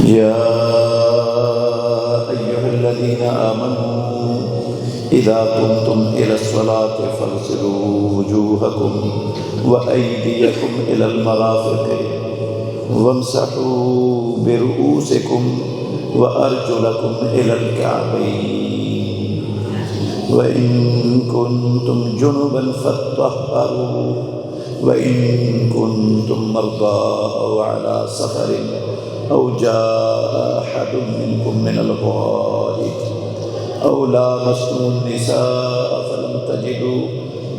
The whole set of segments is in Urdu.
يا أيها الذين آمنوا إذا قمتم إلى الصلاة فاغسلوا وجوهكم وأيديكم إلى المرافق وامسحوا برؤوسكم وأرجلكم إلى الكعبين وإن كنتم جنبا فاطهروا وإن كنتم مرضى أو على سفر أو جاء أحد منكم من الغائط أو لامستم النساء فلم تجدوا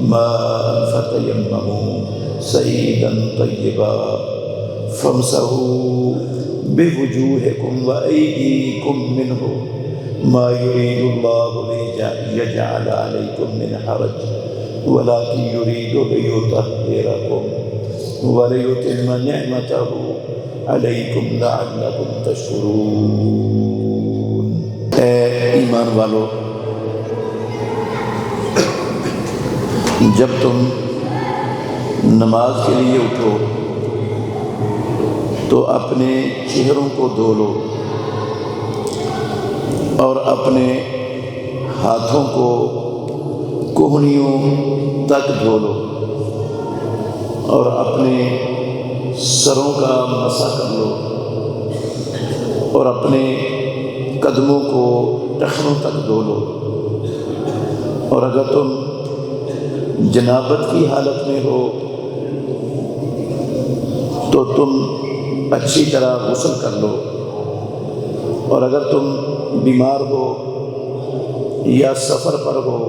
ماء فتيمموا صعيدا طيبا فامسحوا بوجوهكم وأيديكم منه ما يريد الله ليجعل عليكم من حرج ولكن يريد ليطهركم وليتم نعمته علیکم لعلکم تشکرون۔ اے ایمان والو، جب تم نماز کے لیے اٹھو تو اپنے چہروں کو دھو لو اور اپنے ہاتھوں کو کوہنیوں تک دھو لو اور اپنے سروں کا مسح کر لو اور اپنے قدموں کو ٹخنوں تک دھو لو، اور اگر تم جنابت کی حالت میں ہو تو تم اچھی طرح غسل کر لو، اور اگر تم بیمار ہو یا سفر پر ہو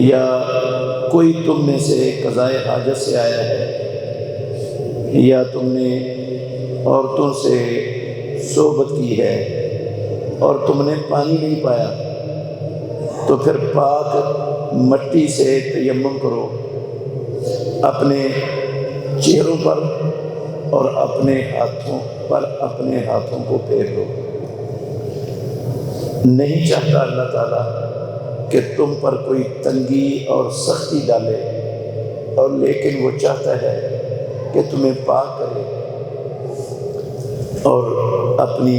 یا کوئی تم میں سے قضائے حاجت سے آیا ہے یا تم نے عورتوں سے صحبت کی ہے اور تم نے پانی نہیں پایا تو پھر پاک مٹی سے تیمم کرو، اپنے چہروں پر اور اپنے ہاتھوں کو پھیر لو۔ نہیں چاہتا اللہ تعالیٰ کہ تم پر کوئی تنگی اور سختی ڈالے، اور لیکن وہ چاہتا ہے کہ تمہیں پاک کرے اور اپنی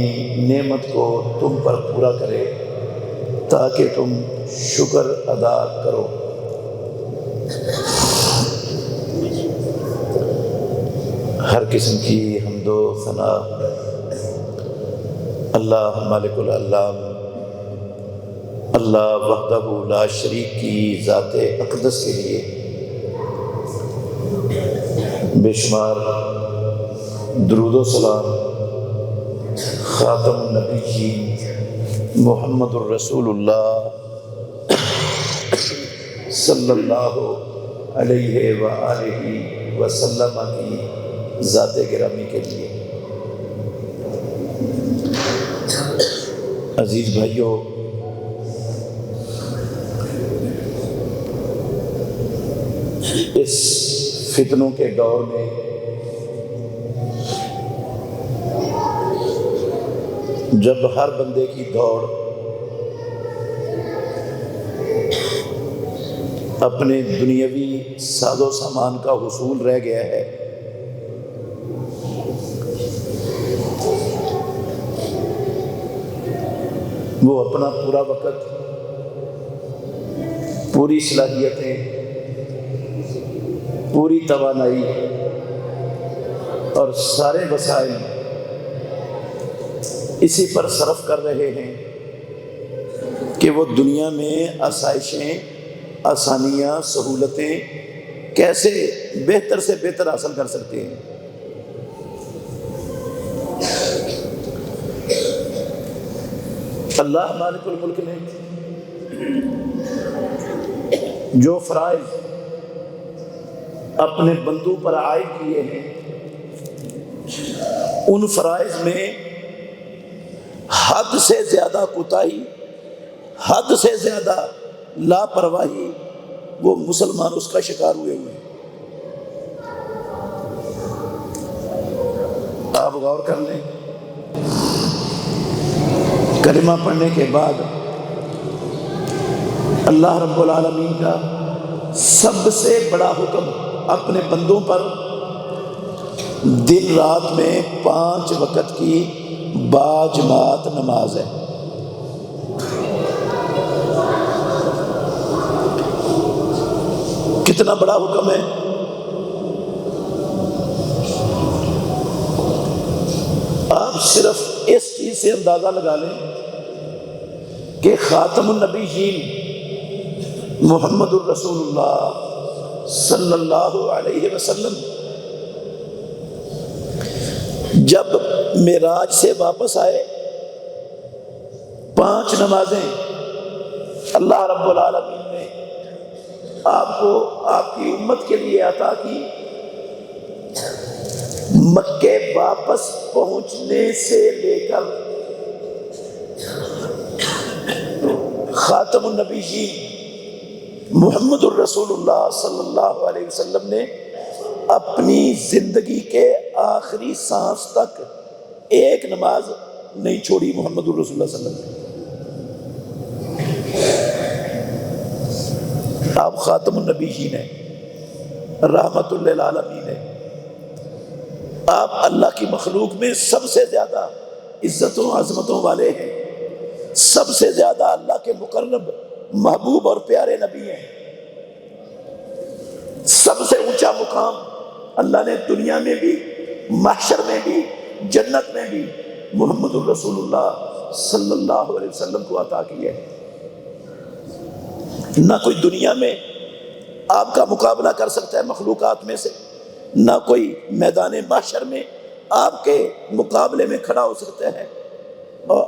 نعمت کو تم پر پورا کرے تاکہ تم شکر ادا کرو۔ ہر قسم کی حمد و ثنا اللہ مالک العالم، اللہ وحدہ لا شریک کی ذات اقدس کے لیے بے شمار درود و سلام خاتم النبی جی محمد الرسول اللہ صلی اللہ علیہ وآلہ وسلم کی ذات گرامی کے لیے۔ عزیز بھائیوں، اس فتنوں کے دور میں جب ہر بندے کی دوڑ اپنے دنیاوی ساز و سامان کا حصول رہ گیا ہے، وہ اپنا پورا وقت، پوری صلاحیتیں، پوری توانائی اور سارے وسائل اسی پر صرف کر رہے ہیں کہ وہ دنیا میں آسائشیں، آسانیاں، سہولتیں کیسے بہتر سے بہتر حاصل کر سکتے ہیں۔ اللہ مالک الملک نے جو فرائض اپنے بندوں پر عائد کیے ہیں، ان فرائض میں حد سے زیادہ کوتاہی، حد سے زیادہ لاپرواہی وہ مسلمان اس کا شکار ہوئے ہیں۔ آپ غور کر لیں، کلمہ پڑھنے کے بعد اللہ رب العالمین کا سب سے بڑا حکم اپنے بندوں پر دن رات میں 5 وقت کی باجماعت نماز ہے۔ کتنا بڑا حکم ہے۔ آپ صرف اس چیز سے اندازہ لگا لیں کہ خاتم النبیین محمد الرسول اللہ صلی اللہ علیہ وسلم جب معراج سے واپس آئے، 5 نمازیں اللہ رب العالمین نے آپ کو آپ کی امت کے لیے عطا کی۔ مکے واپس پہنچنے سے لے کر خاتم النبیین محمد الرسول اللہ صلی اللہ علیہ وسلم نے اپنی زندگی کے آخری سانس تک ایک نماز نہیں چھوڑی۔ محمد الرسول اللہ صلی اللہ علیہ وسلم آپ خاتم النبیین ہیں، رحمت للعالمین ہیں۔ آپ اللہ کی مخلوق میں سب سے زیادہ عزتوں عظمتوں والے ہیں، سب سے زیادہ اللہ کے مقرب محبوب اور پیارے نبی ہیں۔ سب سے اونچا مقام اللہ نے دنیا میں بھی، محشر میں بھی، جنت میں بھی محمد الرسول اللہ صلی اللہ علیہ وسلم کو عطا کی ہے۔ نہ کوئی دنیا میں آپ کا مقابلہ کر سکتا ہے مخلوقات میں سے، نہ کوئی میدان محشر میں آپ کے مقابلے میں کھڑا ہو سکتا ہے، اور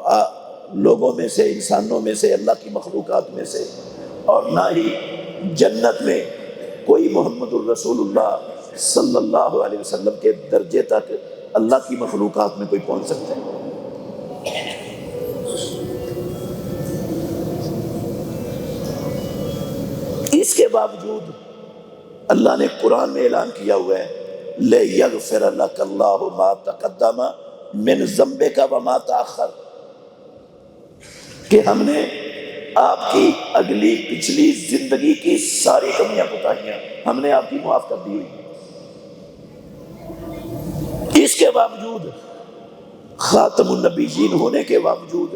لوگوں میں سے، انسانوں میں سے، اللہ کی مخلوقات میں سے، اور نہ ہی جنت میں کوئی محمد الرسول اللہ صلی اللہ علیہ وسلم کے درجے تک اللہ کی مخلوقات میں کوئی پہنچ سکتا ہے۔ اس کے باوجود اللہ نے قرآن میں اعلان کیا ہوا ہے لِيَغْفِرَ لَكَ اللَّهُ مَا تَقَدَّمَ مِنْ ذَنبِكَ وَمَا تَأَخَّرَ، کہ ہم نے آپ کی اگلی پچھلی زندگی کی ساری کمیاں کوتاہیاں ہم نے آپ کی معاف کر دی ہوئی۔ اس کے باوجود، خاتم النبیین ہونے کے باوجود،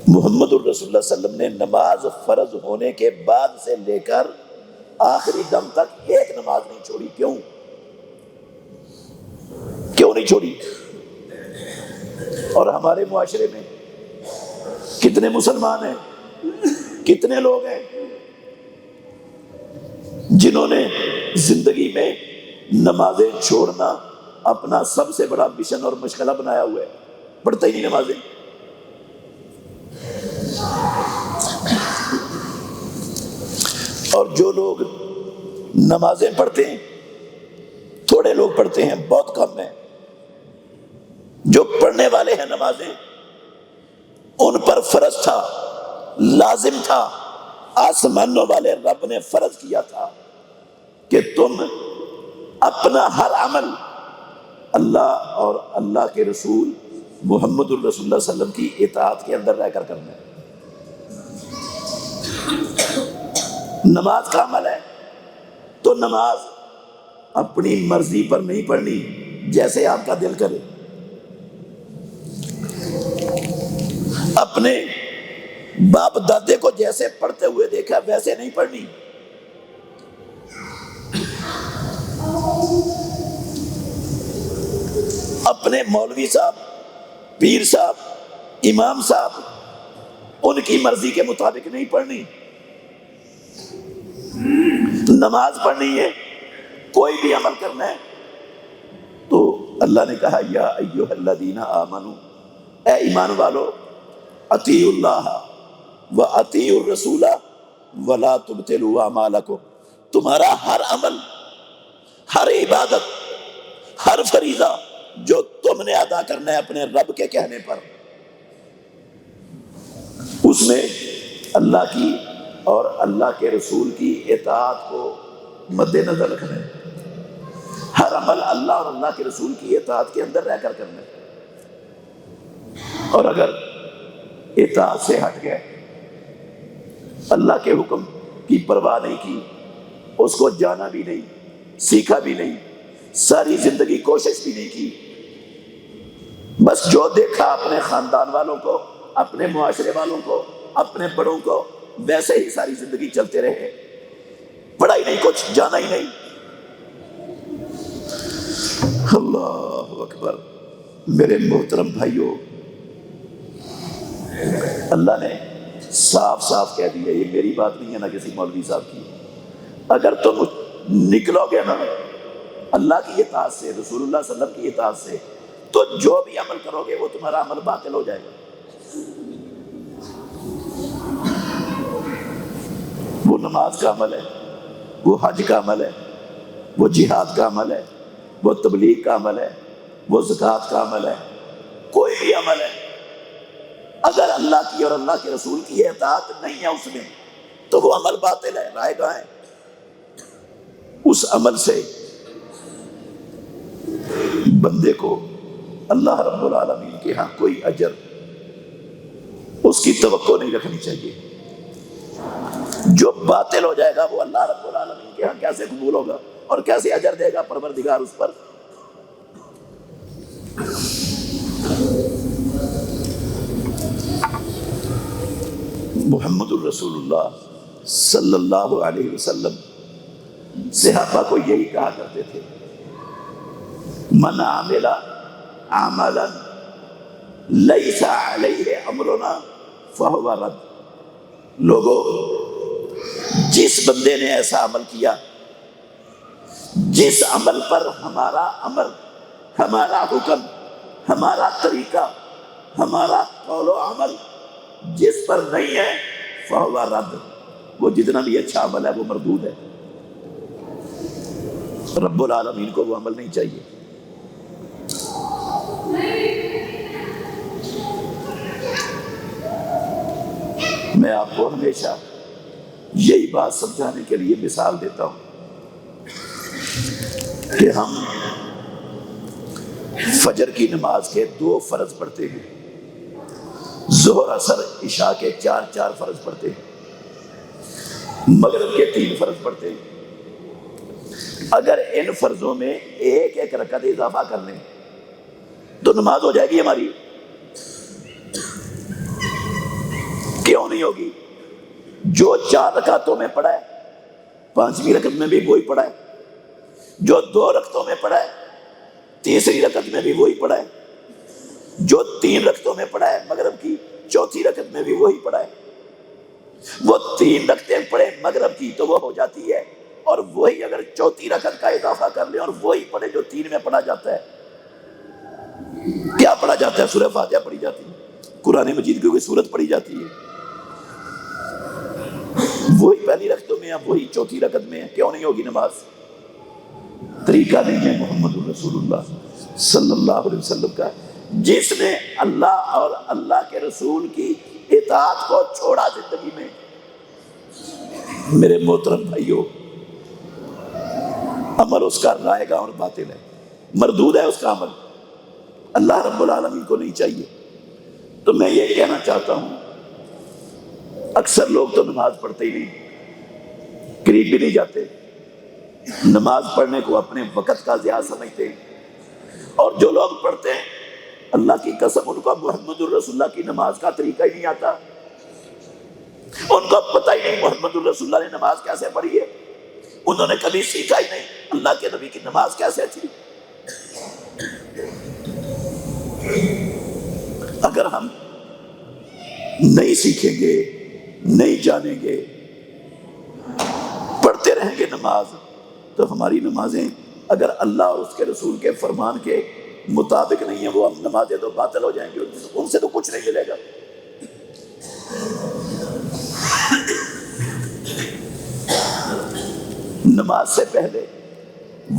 محمد الرسول اللہ صلی اللہ علیہ وسلم نے نماز فرض ہونے کے بعد سے لے کر آخری دم تک ایک نماز نہیں چھوڑی۔ کیوں نہیں چھوڑی؟ اور ہمارے معاشرے میں کتنے مسلمان ہیں، کتنے لوگ ہیں جنہوں نے زندگی میں نمازیں چھوڑنا اپنا سب سے بڑا مشن اور مشغلہ بنایا ہوا ہے، پڑھتے ہی نہیں نمازیں۔ اور جو لوگ نمازیں پڑھتے ہیں، تھوڑے لوگ پڑھتے ہیں، بہت کم ہیں، جو پڑھنے والے ہیں نمازیں، ان پر فرض تھا، لازم تھا، آسمانوں والے رب نے فرض کیا تھا کہ تم اپنا ہر عمل اللہ اور اللہ کے رسول محمد الرسول اللہ صلی اللہ علیہ وسلم کی اطاعت کے اندر رہ کر کرنا ہے۔ نماز کا عمل ہے تو نماز اپنی مرضی پر نہیں پڑھنی، جیسے آپ کا دل کرے۔ اپنے باپ دادے کو جیسے پڑھتے ہوئے دیکھا ویسے نہیں پڑھنی۔ اپنے مولوی صاحب، پیر صاحب، امام صاحب، ان کی مرضی کے مطابق نہیں پڑھنی۔ نماز پڑھنی ہے، کوئی بھی عمل کرنا ہے تو اللہ نے کہا یا ایھا الذین آمنوا، اے ایمان والو، اطیعوا اللہ واطیعوا الرسول ولا تبطلوا اعمالکم، تمہارا ہر عمل، ہر عبادت، ہر فریضہ جو تم نے ادا کرنا ہے اپنے رب کے کہنے پر، اس میں اللہ کی اور اللہ کے رسول کی اطاعت کو مد نظر رکھنا ہے۔ ہر عمل اللہ اور اللہ کے رسول کی اطاعت کے اندر رہ کر کرنا ہے، اور اگر اطاعت سے ہٹ گئے، اللہ کے حکم کی پرواہ نہیں کی، اس کو جانا بھی نہیں، سیکھا بھی نہیں، ساری زندگی کوشش بھی نہیں کی، بس جو دیکھا اپنے خاندان والوں کو، اپنے معاشرے والوں کو، اپنے بڑوں کو، ویسے ہی ساری زندگی چلتے رہے، پڑھا ہی نہیں کچھ، جانا ہی نہیں۔ اللہ اکبر۔ میرے محترم بھائیوں، اللہ نے صاف صاف کہہ دیا، یہ میری بات نہیں ہے نہ کسی مولوی صاحب کی، اگر تم نکلو گے نا اللہ کی اطاعت سے، رسول اللہ صلی اللہ علیہ وسلم کی اطاعت سے، تو جو بھی عمل کرو گے وہ تمہارا عمل باطل ہو جائے گا۔ وہ نماز کا عمل ہے، وہ حج کا عمل ہے، وہ جہاد کا عمل ہے، وہ تبلیغ کا عمل ہے، وہ زکوٰۃ کا عمل ہے، کوئی بھی عمل ہے، اگر اللہ کی اور اللہ کے رسول کی اطاعت نہیں ہے اس میں، تو وہ عمل باطل ہے، رائے گاہ ہے۔ اس عمل سے بندے کو اللہ رب العالمین کے ہاں کوئی اجر اس کی توقع نہیں رکھنی چاہیے۔ جو باطل ہو جائے گا وہ اللہ رب العالمین کے ہاں کیسے قبول ہوگا اور کیسے اجر دے گا پروردگار اس پر؟ محمد الرسول اللہ صلی اللہ علیہ وسلم صحابہ کو یہی کہا کرتے تھے، من عمل عملا لیس علیہ امرنا فہو رد۔ لوگوں، جس بندے نے ایسا عمل کیا جس عمل پر ہمارا امر، ہمارا حکم، ہمارا طریقہ، ہمارا قول و عمل جس پر نہیں ہے، فہو رد، وہ جتنا بھی اچھا عمل ہے وہ مردود ہے۔ رب العالمین کو وہ عمل نہیں چاہیے۔ میں آپ کو ہمیشہ یہی بات سمجھانے کے لیے مثال دیتا ہوں کہ ہم فجر کی نماز کے 2 فرض پڑھتے ہیں، ظہر اثر عشاء کے 4 فرض پڑھتے ہیں، مغرب کے 3 فرض پڑھتے ہیں۔ اگر ان فرضوں میں ایک رکعت اضافہ کر لیں تو نماز ہو جائے گی ہماری؟ کیوں نہیں ہوگی؟ جو 4 رکعتوں میں پڑھا ہے 5ویں رکعت میں بھی وہی پڑھا ہے، جو 2 رکعتوں میں پڑھا ہے 3ری رکعت میں بھی وہی پڑھا ہے، جو 3 رکعتوں میں پڑھا ہے مغرب کی 4تھی رکعت میں بھی وہی پڑھا ہے۔ وہ 3 رکعتیں پڑھے مغرب کی تو وہ ہو جاتی ہے، اور وہی اگر 4تھی رکعت کا اضافہ کر لیں اور وہی پڑھے جو 3 میں پڑھا جاتا ہے۔ کیا پڑھا جاتا ہے؟ سورہ فاتحہ پڑھی جاتی ہے، قرآن مجید کی کوئی سورت پڑھی جاتی ہے، وہی پہلی رکعتوں میں ہے، وہی 4تھی رکعت میں ہے، کیوں نہیں ہوگی نماز؟ طریقہ نہیں ہے محمد الرسول اللہ صلی اللہ علیہ وسلم کا۔ جس نے اللہ اور اللہ کے رسول کی اطاعت کو چھوڑا زندگی میں، میرے محترم بھائیوں، عمل اس کا رائے گا اور باطل ہے، مردود ہے اس کا عمل، اللہ رب العالمین کو نہیں چاہیے۔ تو میں یہ کہنا چاہتا ہوں، اکثر لوگ تو نماز پڑھتے ہی نہیں، قریب بھی نہیں جاتے، نماز پڑھنے کو اپنے وقت کا ضیاع سمجھتے ہیں، اور جو لوگ پڑھتے ہیں اللہ کی قسم ان کو محمد الرسول اللہ کی نماز کا طریقہ ہی نہیں آتا، ان کو پتہ ہی نہیں محمد الرسول اللہ نے نماز کیسے پڑھی ہے، انہوں نے کبھی سیکھا ہی نہیں اللہ کے نبی کی نماز کیسے تھی۔ اگر ہم نہیں سیکھیں گے، نہیں جانیں گے، پڑھتے رہیں گے نماز، تو ہماری نمازیں اگر اللہ اور اس کے رسول کے فرمان کے مطابق نہیں ہیں، وہ ہم نمازیں تو باطل ہو جائیں گی، ان سے تو کچھ نہیں ملے گا۔ نماز سے پہلے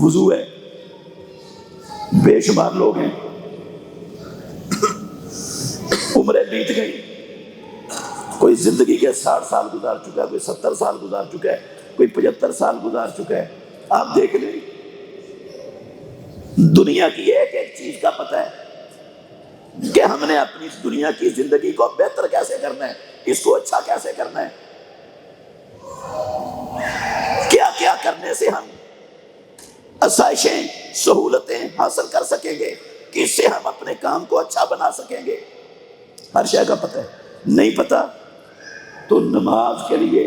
وضو ہے، بے شمار لوگ ہیں عمریں بیت گئی، کوئی زندگی کے 60 سال گزار چکا ہے، کوئی 70 سال گزار چکا ہے، کوئی 75 سال گزار چکا ہے۔ آپ دیکھ لیں، دنیا کی ایک چیز کا پتہ ہے کہ ہم نے اپنی دنیا کی زندگی کو بہتر کیسے کرنا ہے، اس کو اچھا کیسے کرنا ہے، کیا کیا کرنے سے ہم آسائشیں، سہولتیں حاصل کر سکیں گے، کس سے ہم اپنے کام کو اچھا بنا سکیں گے؟ ہر شے کا پتہ ہے، نہیں پتہ تو نماز کے لیے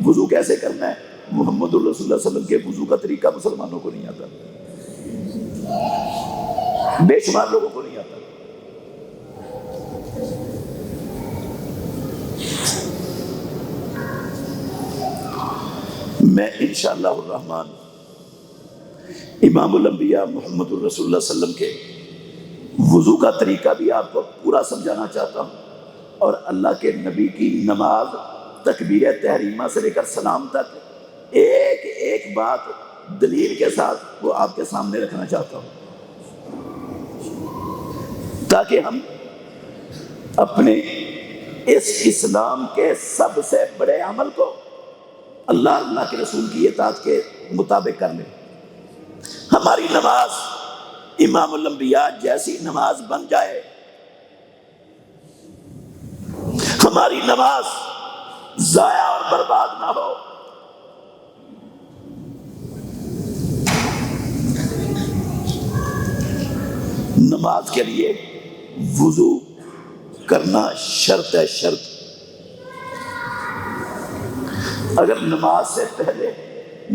وضو کیسے کرنا ہے، محمد الرسول اللہ صلی اللہ علیہ وسلم کے وضو کا طریقہ مسلمانوں کو نہیں آتا، بے شمار لوگوں کو نہیں آتا۔ میں انشاءاللہ الرحمن امام الانبیاء محمد الرسول اللہ صلی اللہ علیہ وسلم کے وضو کا طریقہ بھی آپ کو پورا سمجھانا چاہتا ہوں، اور اللہ کے نبی کی نماز تکبیر تحریمہ سے لے کر سلام تک ایک ایک بات دلیل کے ساتھ وہ آپ کے سامنے رکھنا چاہتا ہوں، تاکہ ہم اپنے اس اسلام کے سب سے بڑے عمل کو اللہ کے رسول کی اطاعت کے مطابق کر لیں۔ ہماری نماز امام الانبیاء جیسی نماز بن جائے، ہماری نماز ضائع اور برباد نہ ہو۔ نماز کے لیے وضو کرنا شرط ہے، شرط۔ اگر نماز سے پہلے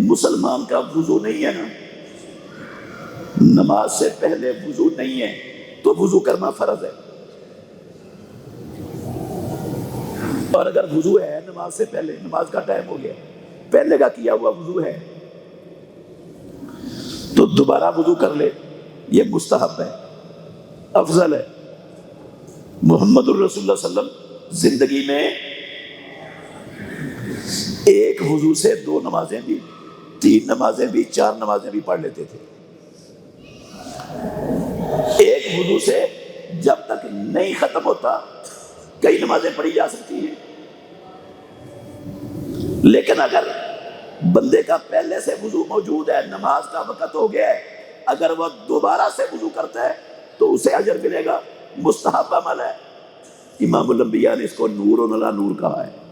مسلمان کا وضو نہیں ہے نا، نماز سے پہلے وضو نہیں ہے تو وضو کرنا فرض ہے، اور اگر وضو ہے نماز سے پہلے، نماز کا ٹائم ہو گیا، پہلے کا کیا ہوا وضو ہے تو دوبارہ وضو کر لے، یہ مستحب ہے، افضل ہے۔ محمد الرسول اللہ صلی اللہ علیہ وسلم زندگی میں ایک وضو سے 2 نمازیں بھی، 3 نمازیں بھی، 4 نمازیں بھی پڑھ لیتے تھے۔ ایک وضو سے جب تک نہیں ختم ہوتا کئی نمازیں پڑھی جا سکتی ہیں، لیکن اگر بندے کا پہلے سے وضو موجود ہے، نماز کا وقت ہو گیا ہے، اگر وہ دوبارہ سے وضو کرتا ہے تو اسے اجر ملے گا، مستحب عمل ہے۔ امام الانبیاء نے اس کو نور علی نور کہا ہے۔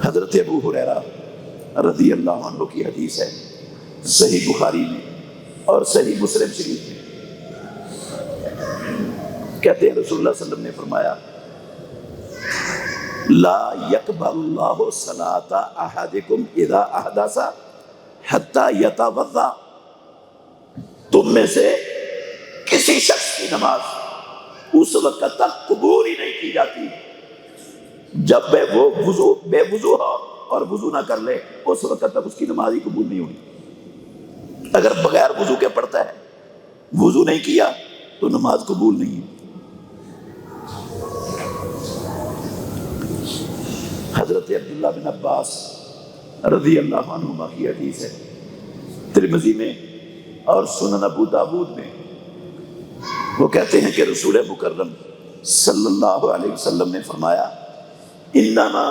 حضرت ابو ہریرہ رضی اللہ عنہ کی حدیث ہے، صحیح بخاری میں اور صحیح مسلم شریف میں، کہتے ہیں رسول اللہ صلی اللہ علیہ وسلم نے فرمایا، لا يقبل اللہ صلاة احدکم اذا احدث حتی یتوضا، تم میں سے کسی شخص کی نماز اس وقت تک قبول ہی نہیں کی جاتی جب وہ بے وضو ہو اور وضو نہ کر لے، اس وقت تک اس کی نماز ہی قبول نہیں ہوئی۔ اگر بغیر وضو کے پڑھتا ہے، وضو نہیں کیا تو نماز قبول نہیں ہے۔ حضرت عبداللہ بن عباس رضی اللہ عنہما کی حدیث ہے، ترمذی میں اور سنن ابو داود میں، وہ کہتے ہیں کہ رسول مکرم صلی اللہ علیہ وسلم نے فرمایا، انما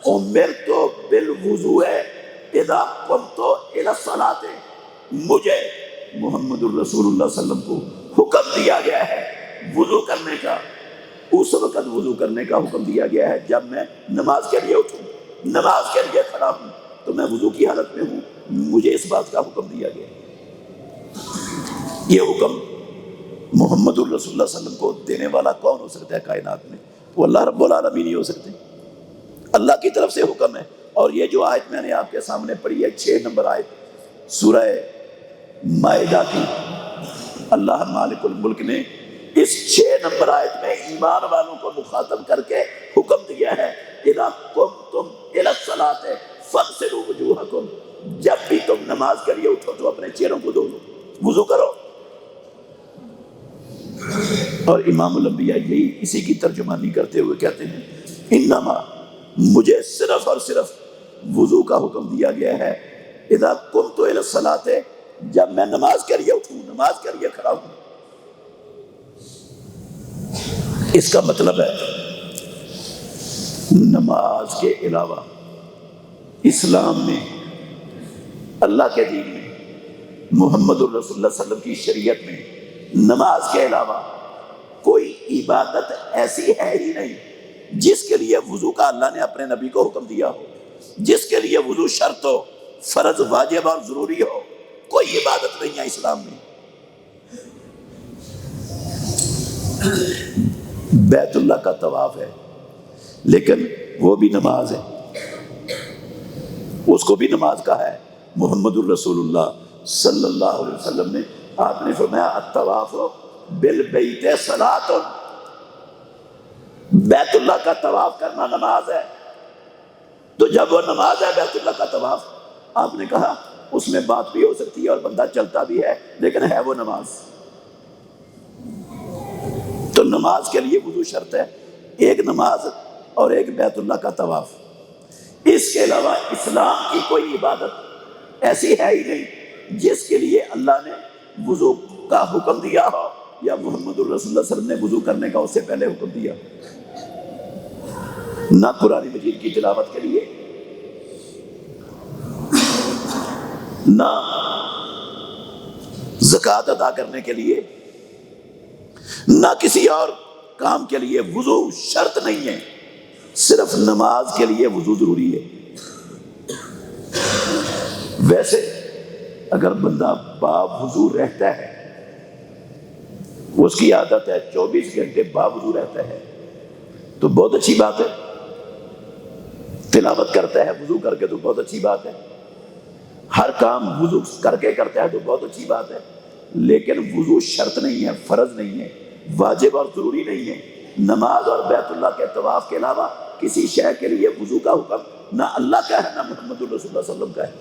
امرت بالوضوء اذا قمت الى الصلاۃ، مجھے محمد الرسول اللہ صلی اللہ علیہ وسلم کو حکم دیا گیا ہے وضو کرنے کا، اس وقت وضو کرنے کا حکم دیا گیا ہے جب میں نماز کے لیے اٹھوں، نماز کے لیے کھڑا ہوں تو میں وضو کی حالت میں ہوں، مجھے اس بات کا حکم دیا گیا ہے۔ یہ حکم محمد الرسول اللہ صلی اللہ علیہ وسلم کو دینے والا کون ہو سکتا ہے کائنات میں؟ وہ اللہ رب العالمین ہی ہو سکتے ہیں، اللہ کی طرف سے حکم ہے۔ اور یہ جو آیت میں نے آپ کے سامنے پڑھی ہے، 6 نمبر آیت سورہ مائدہ کی، اللہ مالک الملک نے اس 6 نمبر آیت میں ایمان والوں کو مخاطب کر کے حکم دیا ہے، اذا قمتم الی الصلاۃ فاغسلوا وجوہکم، جب بھی تم نماز کے لیے اٹھو تو اپنے چہروں کو دھو لو، وضو کرو۔ اور امام الانبیاء یہی اسی کی ترجمانی کرتے ہوئے کہتے ہیں، انما، مجھے صرف اور صرف وضو کا حکم دیا گیا ہے، اذا قمت الی الصلاۃ، جب میں نماز کے لیے اٹھوں، نماز کے لیے کھڑا ہوں۔ اس کا مطلب ہے نماز کے علاوہ اسلام میں، اللہ کے دین میں، محمد الرسول اللہ صلی اللہ علیہ وسلم کی شریعت میں نماز کے علاوہ کوئی عبادت ایسی ہے ہی نہیں جس کے لیے وضو کا اللہ نے اپنے نبی کو حکم دیا ہو، جس کے لیے وضو شرط ہو، فرض واجب اور ضروری ہو، کوئی عبادت نہیں ہے اسلام میں۔ بیت اللہ کا طواف ہے لیکن وہ بھی نماز ہے، اس کو بھی نماز کہا ہے۔ محمد الرسول اللہ صلی اللہ علیہ وسلم نے، آپ نے فرمایا الطواف بالبیت صلاۃ، بیت اللہ کا طواف کرنا نماز ہے۔ تو جب وہ نماز ہے بیت اللہ کا طواف، آپ نے کہا اس میں بات بھی ہو سکتی ہے اور بندہ چلتا بھی ہے، لیکن ہے وہ نماز۔ تو نماز کے لیے وضو شرط ہے، ایک نماز اور ایک بیت اللہ کا طواف۔ اس کے علاوہ اسلام کی کوئی عبادت ایسی ہے ہی نہیں جس کے لیے اللہ نے وضو کا حکم دیا ہو یا محمد الرسول اللہ صلی اللہ علیہ وسلم نے وضو کرنے کا اس سے پہلے حکم دیا۔ نہ قرآن مجید کی تلاوت کے لیے، نہ زکوٰۃ ادا کرنے کے لیے، نہ کسی اور کام کے لیے وضو شرط نہیں ہے، صرف نماز کے لیے وضو ضروری ہے۔ ویسے اگر بندہ باوضو رہتا ہے، اس کی عادت ہے 24 گھنٹے باوضو رہتا ہے، تو بہت اچھی بات ہے، تلاوت کرتا ہے وضو کر کے تو بہت اچھی بات ہے، ہر کام وضو کر کے کرتا ہے تو بہت اچھی بات ہے، لیکن وضو شرط نہیں ہے، فرض نہیں ہے، واجب اور ضروری نہیں ہے۔ نماز اور بیت اللہ کے طواف کے علاوہ کسی شے کے لیے وضو کا حکم نہ اللہ کا ہے نہ محمد الرسول اللہ صلی اللہ علیہ وسلم کا ہے۔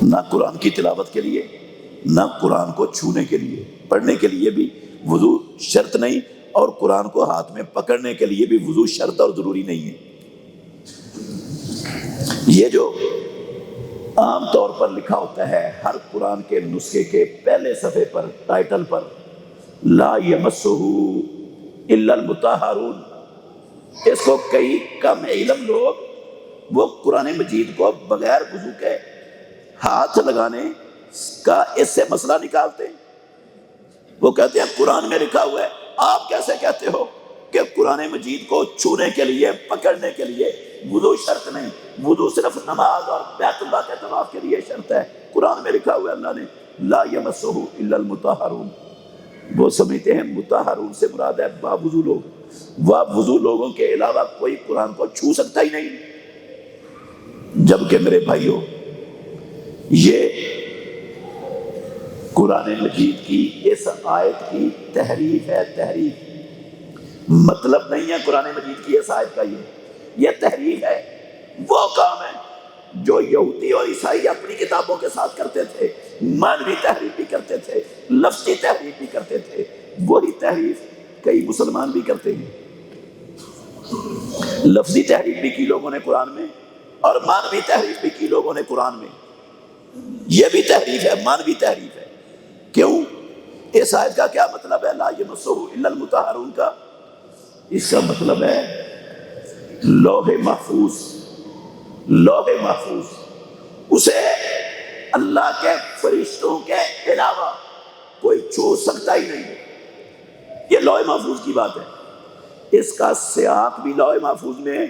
نہ قرآن کی تلاوت کے لیے، نہ قرآن کو چھونے کے لیے، پڑھنے کے لیے بھی وضو شرط نہیں، اور قرآن کو ہاتھ میں پکڑنے کے لیے بھی وضو شرط اور ضروری نہیں ہے۔ یہ جو عام طور پر لکھا ہوتا ہے ہر قرآن کے نسخے کے پہلے صفحے پر ٹائٹل پر، لا یمسہ الا المطہرون، اس کو کئی کم علم لوگ وہ قرآن مجید کو بغیر وضو کے ہاتھ لگانے کا اس سے مسئلہ نکالتے ہیں۔ وہ کہتے ہیں قرآن میں لکھا ہوا ہے، آپ کیسے کہتے ہو کہ قرآن مجید کو چھونے کے لیے پکڑنے کے لیے وضو شرط نہیں، وضو صرف نماز اور بیت اللہ کے طواف کے لیے شرط ہے۔ قرآن میں لکھا ہوا ہے اللہ نے لا یمسہ الا المطہرون، وہ سمجھتے ہیں مطہرون سے مراد ہے باوضو لوگ، باوضو لوگوں کے علاوہ کوئی قرآن کو چھو سکتا ہی نہیں۔ جبکہ میرے بھائیوں، یہ قرآن مجید کی اس آیت کی تحریف ہے، تحریف، مطلب نہیں ہے قرآن مجید کی اس آیت کا، یہ تحریف ہے۔ وہ کام ہے جو یہودی اور عیسائی اپنی کتابوں کے ساتھ کرتے تھے، معنوی تحریف بھی کرتے تھے، لفظی تحریف بھی کرتے تھے، وہی تحریف کئی مسلمان بھی کرتے ہیں۔ لفظی تحریف بھی کی لوگوں نے قرآن میں، اور معنوی تحریف بھی کی لوگوں نے قرآن میں۔ یہ بھی تحریف ہے، معنوی تحریف ہے۔ کیوں؟ اس آیت کا کیا مطلب ہے لا یمسہ الا المطہرون کا؟ اس کا مطلب ہے لوح محفوظ، لوح محفوظ اسے اللہ کے فرشتوں کے علاوہ کوئی چھو سکتا ہی نہیں۔ یہ لوح محفوظ کی بات ہے، اس کا سیاق بھی لوح محفوظ میں ہے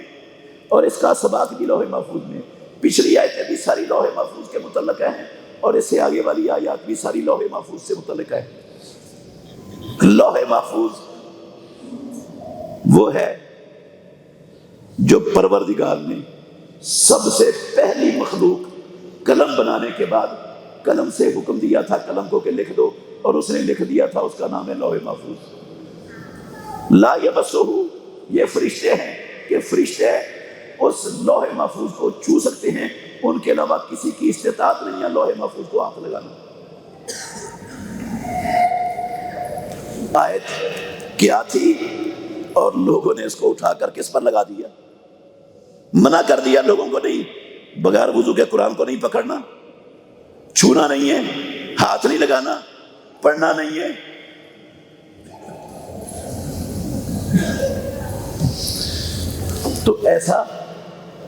اور اس کا سباق بھی لوح محفوظ میں ہے۔ پچھلی آیتیں بھی ساری لوح محفوظ کے متعلق ہیں، اور اس سے آگے والی آیات بھی ساری لوح محفوظ سے متعلق ہے۔ لوح محفوظ وہ ہے جو پروردگار نے سب سے پہلی مخلوق قلم بنانے کے بعد قلم سے حکم دیا تھا قلم کو کہ لکھ دو، اور اس نے لکھ دیا تھا، اس کا نام ہے لوح محفوظ۔ لا یمسہ، یہ فرشتے ہیں کہ فرشتے اس لوح محفوظ کو چھو سکتے ہیں، ان کے علاوہ کسی کی استطاعت نہیں ہے لوح محفوظ کو ہاتھ لگانا۔ آیت کیا تھی اور لوگوں نے اس کو اٹھا کر کس پر لگا دیا؟ منع کر دیا لوگوں کو، نہیں، بغیر وضو کے قرآن کو نہیں پکڑنا، چھونا نہیں ہے، ہاتھ نہیں لگانا، پڑھنا نہیں ہے۔ تو ایسا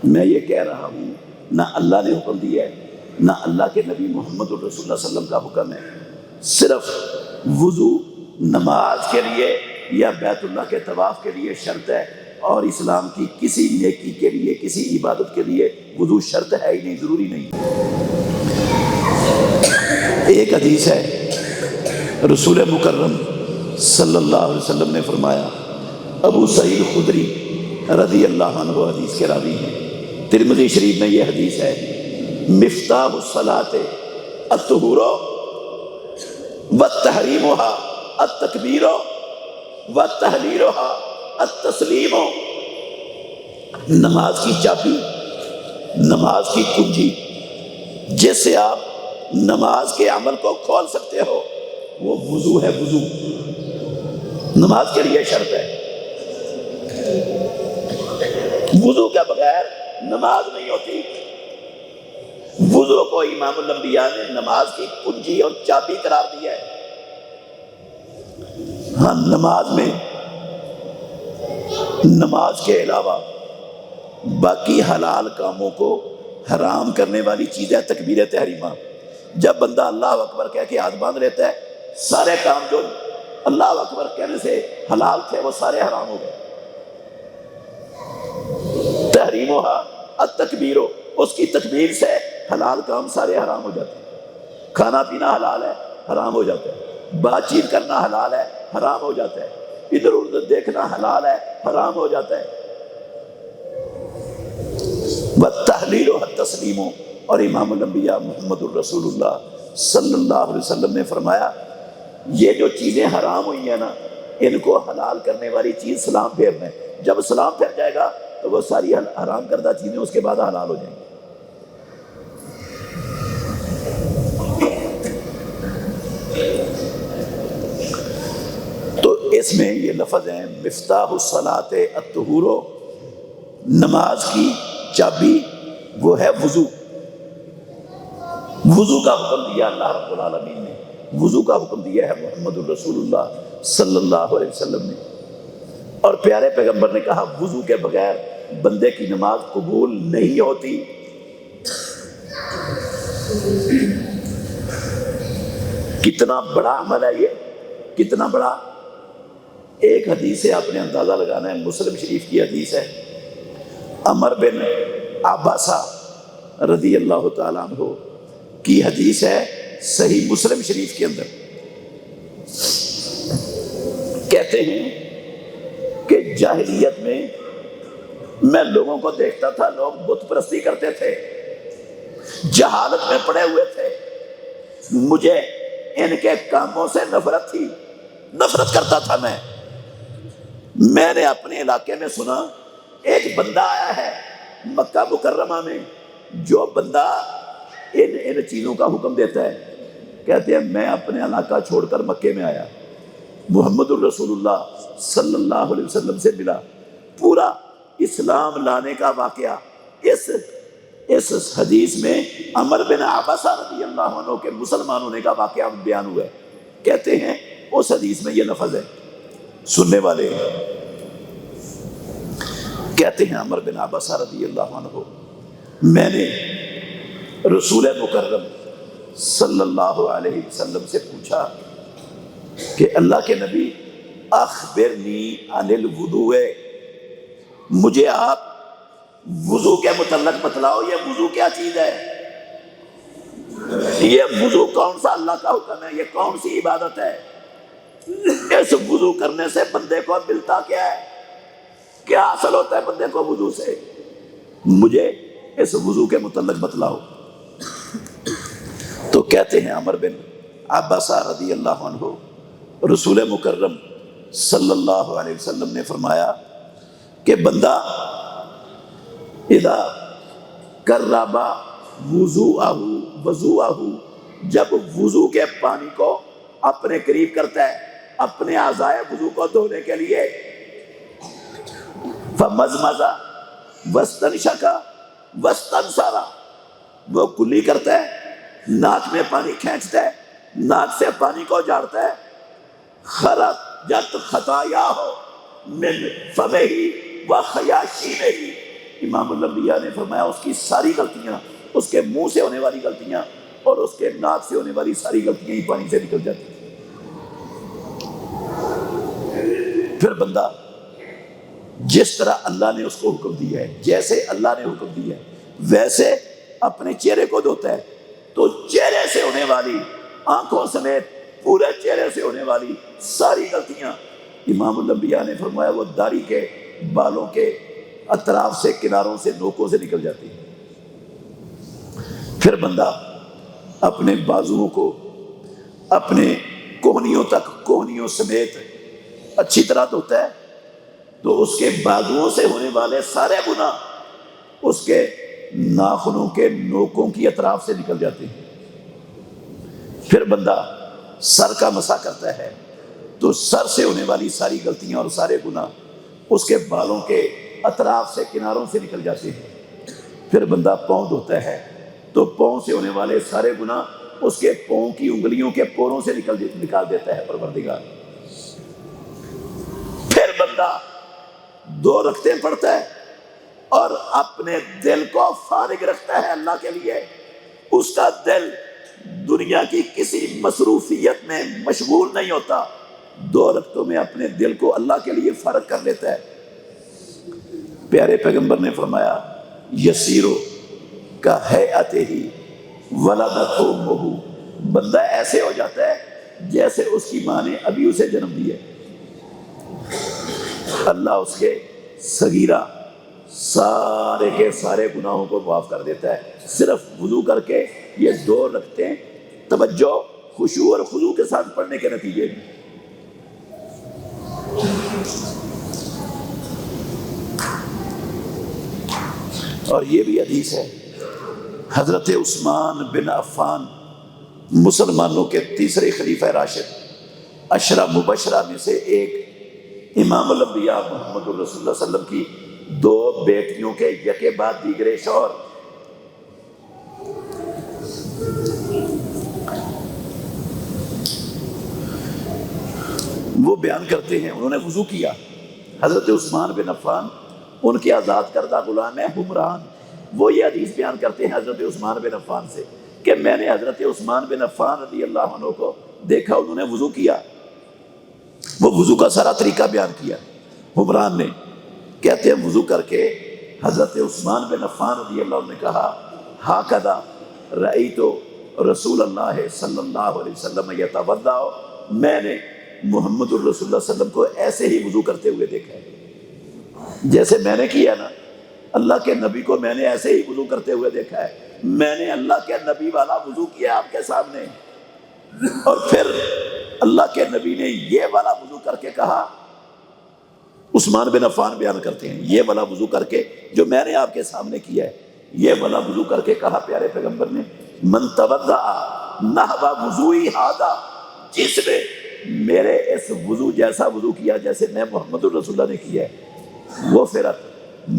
میں یہ کہہ رہا ہوں، نہ اللہ نے حکم دیا ہے، نہ اللہ کے نبی محمد الرسول اللہ صلی اللہ علیہ وسلم کا حکم ہے۔ صرف وضو نماز کے لیے یا بیت اللہ کے طواف کے لیے شرط ہے، اور اسلام کی کسی نیکی کے لیے، کسی عبادت کے لیے وضو شرط ہے ہی نہیں، ضروری نہیں۔ ایک حدیث ہے، رسول مکرم صلی اللہ علیہ وسلم نے فرمایا، ابو سعید خدری رضی اللہ عنہ حدیث کے راوی ہیں، ترمذی شریف میں یہ حدیث ہے، مفتاح الصلاۃ الطہور والتحریمها التکبیر والتحلیلها التسلیم۔ نماز کی چابی، نماز کی کنجی جس سے آپ نماز کے عمل کو کھول سکتے ہو، وہ وضو ہے۔ وضو نماز کے لیے شرط ہے، وضو کے بغیر نماز نہیں ہوتی۔ وضو کو امام الانبیاء نے نماز کی کنجی اور چابی قرار دیا ہے۔ ہاں، نماز میں نماز کے علاوہ باقی حلال کاموں کو حرام کرنے والی چیز ہے تکبیر تحریمہ۔ جب بندہ اللہ اکبر کہہ کے ہاتھ باندھ لیتا ہے، سارے کام جو اللہ اکبر کہنے سے حلال تھے وہ سارے حرام ہو گئے۔ تحریمها التکبیر، اس کی تکبیر سے حلال کام سارے حرام ہو جاتے ہیں۔ کھانا پینا حلال ہے، حرام ہو جاتا ہے۔ بات چیت کرنا حلال ہے، حرام ہو جاتا ہے۔ ادھر ادھر دیکھنا حلال ہے، حرام ہو جاتا ہے۔ والتحلیل والتسلیم، اور امام الانبیاء محمد الرسول اللہ صلی اللہ علیہ وسلم نے فرمایا، یہ جو چیزیں حرام ہوئی ہیں نا، ان کو حلال کرنے والی چیز سلام پھیرنا ہے۔ جب سلام پھیر جائے گا تو وہ ساری حرام کردہ چیزیں اس کے بعد حلال ہو جائیں گی۔ تو اس میں یہ لفظ ہیں، مفتاح الصلاۃ الطہور، نماز کی چابی وہ ہے وضو۔ وضو کا حکم دیا اللہ رب العالمین نے، وضو کا حکم دیا ہے محمد الرسول اللہ صلی اللہ علیہ وسلم نے۔ اور پیارے پیغمبر نے کہا، وضو کے بغیر بندے کی نماز قبول نہیں ہوتی۔ کتنا بڑا عمل ہے یہ، کتنا بڑا۔ ایک حدیث سے آپ نے اندازہ لگانا ہے، مسلم شریف کی حدیث ہے، عمر بن عباسہ رضی اللہ تعالیٰ عنہ کی حدیث ہے، صحیح مسلم شریف کے اندر۔ کہتے ہیں کہ جاہلیت میں لوگوں کو دیکھتا تھا، لوگ بت پرستی کرتے تھے، جہالت میں پڑے ہوئے تھے، مجھے ان کے کاموں سے نفرت تھی، نفرت کرتا تھا میں نے اپنے علاقے میں سنا ایک بندہ آیا ہے مکہ مکرمہ میں، جو بندہ ان چیزوں کا حکم دیتا ہے۔ کہتے ہیں میں اپنے علاقہ چھوڑ کر مکے میں آیا، محمد الرسول اللہ صلی اللہ علیہ وسلم سے ملا، پورا اسلام لانے کا واقعہ اس حدیث میں عمر بن عباسہ رضی اللہ عنہ کے مسلمان ہونے کا واقعہ بیان ہوا ہے۔ کہتے ہیں اس حدیث میں یہ لفظ ہے، سننے والے کہتے ہیں عمر بن عباسہ رضی اللہ عنہ، میں نے رسول مکرم صلی اللہ علیہ وسلم سے پوچھا کہ اللہ کے نبی، اخبرنی عن الوضوء، مجھے آپ وضو کے متعلق بتلاؤ، یہ وضو کیا چیز ہے، یہ وضو کون سا اللہ کا حکم ہے، یہ کون سی عبادت ہے، اس وضو کرنے سے بندے کو ملتا کیا ہے، کیا حاصل ہوتا ہے بندے کو وضو سے، مجھے اس وضو کے متعلق بتلاؤ۔ تو کہتے ہیں عمر بن عباسہ رضی اللہ عنہ، رسول مکرم صلی اللہ علیہ وسلم نے فرمایا کہ بندہ اذا قرب وضوءہ، جب وضو کے پانی کو اپنے قریب کرتا ہے اپنے اعضاء وضو کو دھونے کے لیے، فمزمز واستنشق واستنثر، وہ کلی کرتا ہے، ناک میں پانی کھینچتا ہے، ناک سے پانی کو جاڑتا ہے، خرجت خطایاہ من فمہ وخیاشیمہ، امام الانبیاء نے فرمایا اس کی ساری غلطیاں، اس کے منہ سے ہونے والی غلطیاں اور اس کے ناک سے ہونے والی ساری غلطیاں ہی پانی سے نکل جاتی ہیں۔ پھر بندہ جس طرح اللہ نے اس کو حکم دیا ہے، جیسے اللہ نے حکم دیا ہے ویسے اپنے چہرے کو دھوتا ہے، تو چہرے سے ہونے والی، آنکھوں سمیت پورے چہرے سے ہونے والی ساری غلطیاں، امام الانبیاء نے فرمایا وہ داڑھی کے بالوں کے اطراف سے، کناروں سے، نوکوں سے نکل جاتی ہے۔ پھر بندہ اپنے بازوؤں کو اپنے کوہنیوں تک، کوہنیوں سمیت اچھی طرح دھوتا ہے تو اس کے بازوؤں سے ہونے والے سارے گناہ اس کے ناخنوں کے نوکوں کی اطراف سے نکل جاتے ہیں۔ پھر بندہ سر کا مسح کرتا ہے تو سر سے ہونے والی ساری غلطیاں اور سارے گناہ اس کے بالوں کے اطراف سے، کناروں سے نکل جاتے ہیں۔ پھر بندہ پاؤں دھوتا ہے تو پاؤں سے ہونے والے سارے گناہ اس کے پاؤں کی انگلیوں کے پوروں سے نکال دیتا ہے پروردگار۔ پھر بندہ 2 رکعتیں پڑھتا ہے اور اپنے دل کو فارغ رکھتا ہے اللہ کے لیے۔ اس کا دل دنیا کی کسی مصروفیت میں مشغول نہیں ہوتا، 2 رکعتوں میں اپنے دل کو اللہ کے لیے فارغ کر لیتا ہے۔ پیارے پیغمبر نے فرمایا یسیرو کا ہیئتہ ولدتہ امہ، بندہ ایسے ہو جاتا ہے جیسے اس کی ماں نے ابھی اسے جنم دیا ہے۔ اللہ اس کے صغیرہ سارے کے سارے گناہوں کو معاف کر دیتا ہے، صرف وضو کر کے یہ 2 رکعتیں توجہ، خشوع اور خضوع کے ساتھ پڑھنے کے نتیجے میں۔ اور یہ بھی حدیث ہے، حضرت عثمان بن عفان مسلمانوں کے 3 خلیفہ راشد، 10 مبشرہ میں سے ایک، امام الانبیاء محمد رسول اللہ صلی اللہ علیہ وسلم کی 2 بیٹیوں کے یکے بعد دیگرے شوہر۔ وہ بیان کرتے ہیں انہوں نے وضو کیا، حضرت عثمان بن عفان ان کے آزاد کردہ غلام ہے حمران، وہ یہ حدیث بیان کرتے ہیں حضرت عثمان بن عفان سے کہ میں نے حضرت عثمان بن عفان رضی اللہ عنہ کو دیکھا انہوں نے وضو کیا، وہ وضو کا سارا طریقہ بیان کیا۔ حمران نے کہتے ہیں وضو کر کے حضرت عثمان بن عفان رضی اللہ عنہ نے کہا ہاکذا رأیت رسول اللہ صلی اللہ علیہ وسلم یتوضأ، میں نے محمد الرسول اللہ صلی اللہ علیہ وسلم کو ایسے ہی وضو کرتے ہوئے دیکھا ہے، جیسے میں نے کیا نا، اللہ کے نبی کو میں نے ایسے ہی وضو کرتے ہوئے دیکھا ہے۔ میں نے اللہ کے نبی والا وضو کیا آپ کے سامنے، اور پھر اللہ کے نبی نے یہ والا وضو کر کے کہا، عثمان بن عفان بیان کرتے ہیں یہ والا وضو کر کے جو میں نے آپ کے سامنے کیا ہے، یہ والا وضو کر کے کہا پیارے پیغمبر نے من توضأ نحو وضوئی ھذا، جس نے میرے اس وضو جیسا وضو کیا جیسے میں محمد الرسول اللہ نے کیا ہے، وہ فرت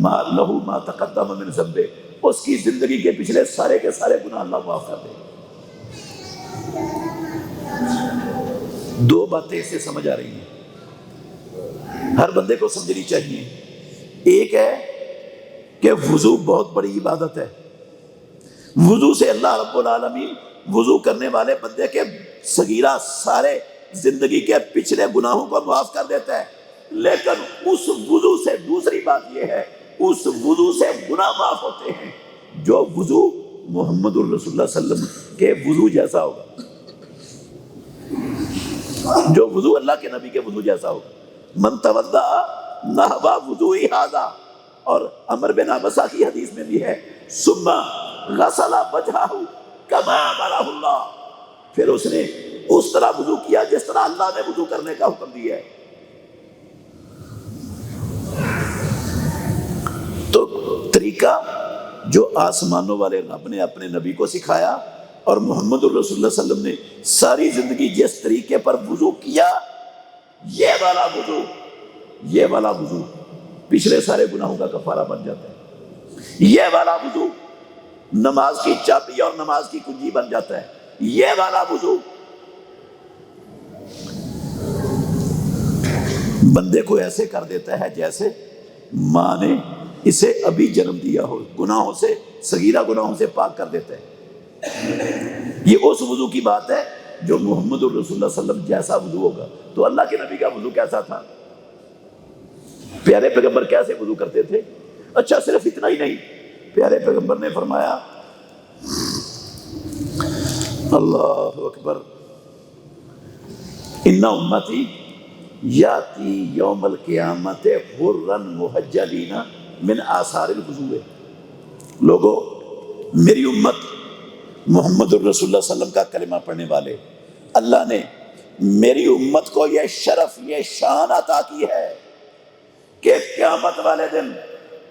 ما لہو ما تقدم من ذنبہ، اس کی زندگی کے پچھلے سارے کے سارے گناہ اللہ معاف کر دے۔ 2 باتیں اس سے سمجھ آ رہی ہیں، ہر بندے کو سمجھنی چاہیے۔ ایک ہے کہ وضو بہت بڑی عبادت ہے، وضو سے اللہ رب العالمین وضو کرنے والے بندے کے صغیرہ سارے زندگی کے پچھلے گناہوں کو معاف کر دیتا ہے، لیکن اس وضو سے دوسری بات یہ ہے، اس وضو سے گناہ معاف ہوتے ہیں جو وضو محمد الرسول اللہ صلی اللہ علیہ وسلم کے وضو جیسا ہوگا، جو وضو اللہ کے نبی کے وضو جیسا ہوگا۔ من توضأ نحو وضوئی ھذا، اور عمر بن عبسہ کی حدیث میں بھی ہے ثم غسل وجہہ کما امرہ اللہ، پھر اس نے اس طرح وضو کیا جس طرح اللہ نے وضو کرنے کا حکم دیا ہے۔ تو طریقہ جو آسمانوں والے رب نے اپنے نبی کو سکھایا اور محمد الرسول اللہ صلی اللہ علیہ وسلم نے ساری زندگی جس طریقے پر وضو کیا، یہ والا وضو پچھلے سارے گناہوں کا کفارہ بن جاتا ہے، یہ والا وضو نماز کی چابی اور نماز کی کنجی بن جاتا ہے، یہ والا وضو بندے کو ایسے کر دیتا ہے جیسے ماں نے اسے ابھی جنم دیا ہو، گناہوں سے، صغیرہ گناہوں سے پاک کر دیتا ہے۔ یہ اس وضو کی بات ہے جو محمد الرسول اللہ صلی اللہ علیہ وسلم جیسا وضو ہوگا۔ تو اللہ کے نبی کا وضو کیسا تھا؟ پیارے پیغمبر کیسے وضو کرتے تھے؟ اچھا صرف اتنا ہی نہیں، پیارے پیغمبر نے فرمایا اللہ اکبر، ان امتی یاتی یوم القیامت غرن محجلین من آثار الوضوء، لوگو میری امت محمد الرسول اللہ صلی اللہ علیہ وسلم کا کلمہ پڑھنے والے، اللہ نے میری امت کو یہ شرف، یہ شان عطا کی ہے کہ قیامت والے دن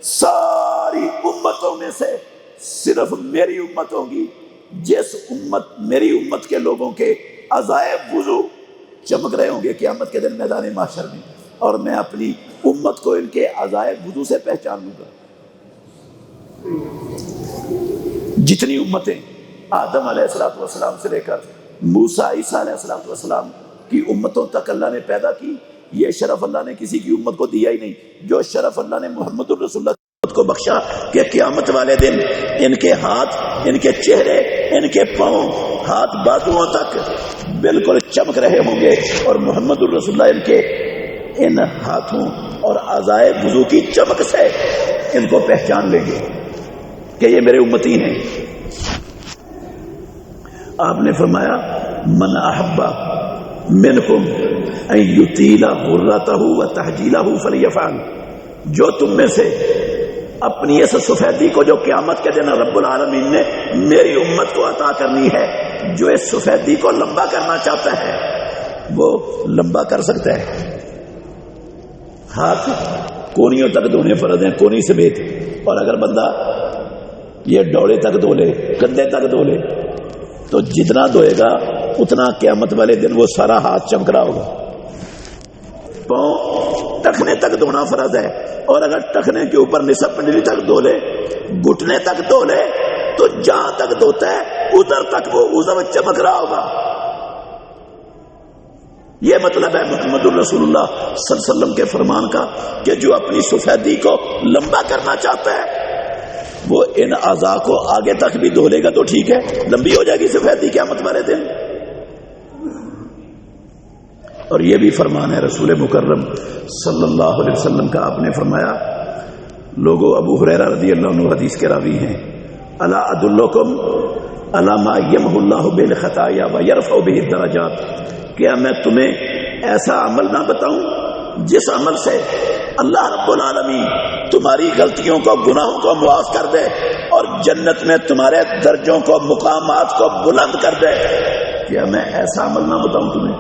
ساری امتوں میں سے صرف میری امت ہوگی جس امت، میری امت کے لوگوں کے اعضائے وضو چمک رہے ہوں گے قیامت کے دن میدان محشر میں، اور میں اپنی امت کو ان کے اعضائے وضو سے پہچان لوں گا۔ جتنی امتیں آدم علیہ السلام سے لے کر موسیٰ عیسیٰ علیہ السلام کی امتوں تک اللہ نے پیدا کی، یہ شرف اللہ نے کسی کی امت کو دیا ہی نہیں۔ جو شرف اللہ نے محمد الرسول اللہ کو بخشا کہ قیامت والے دن ان کے ہاتھ، ان کے چہرے، ان کے پاؤں، ہاتھ بازوؤں تک بالکل چمک رہے ہوں گے، اور محمد الرسول اللہ ان کے ان ہاتھوں اور اعضائے وضو کی چمک سے ان کو پہچان لیں گے کہ یہ میرے امتی ہیں۔ آپ نے فرمایا من احب منکم ان یطیل غرتہ وتحجیلہ فلیفعل، جو تم میں سے اپنی اس سفیدی کو جو قیامت کے دن رب العالمین نے میری امت کو عطا کرنی ہے، جو اس سفیدی کو لمبا کرنا چاہتا ہے وہ لمبا کر سکتا ہے۔ ہاتھ کونیوں تک دھونے فرض ہیں، کونی سمیت، اور اگر بندہ یہ ڈوڑے تک دھو لے، کندھے تک دھو لے، تو جتنا دھوئے گا اتنا قیامت والے دن وہ سارا ہاتھ چمک رہا ہوگا۔ پاؤں ٹخنے تک دھونا فرض ہے، اور اگر ٹخنے کے اوپر نصف پنڈلی تک دھو لے، گھٹنے تک دھو لے، تو جہاں تک دھوتا ہے ادھر تک وہ عضو چمک رہا ہوگا۔ یہ مطلب ہے محمد الرسول اللہ صلی اللہ علیہ وسلم کے فرمان کا کہ جو اپنی سفیدی کو لمبا کرنا چاہتا ہے وہ ان اعضاء کو آگے تک بھی دھو لے گا تو ٹھیک ہے، لمبی ہو جائے گی سفیدی قیامت والے دن۔ اور یہ بھی فرمان ہے رسول مکرم صلی اللہ علیہ وسلم کا، آپ نے فرمایا لوگو، ابو ہریرہ رضی اللہ عنہ حدیث کے راوی ہیں، الا ادلکم علی ما یمحو اللہ بالخطایا ویرفع بہ الدرجات، کیا میں تمہیں ایسا عمل نہ بتاؤں جس عمل سے اللہ رب العالمین تمہاری غلطیوں کو، گناہوں کو معاف کر دے اور جنت میں تمہارے درجوں کو، مقامات کو بلند کر دے؟ کیا میں ایسا عمل نہ بتاؤں تمہیں؟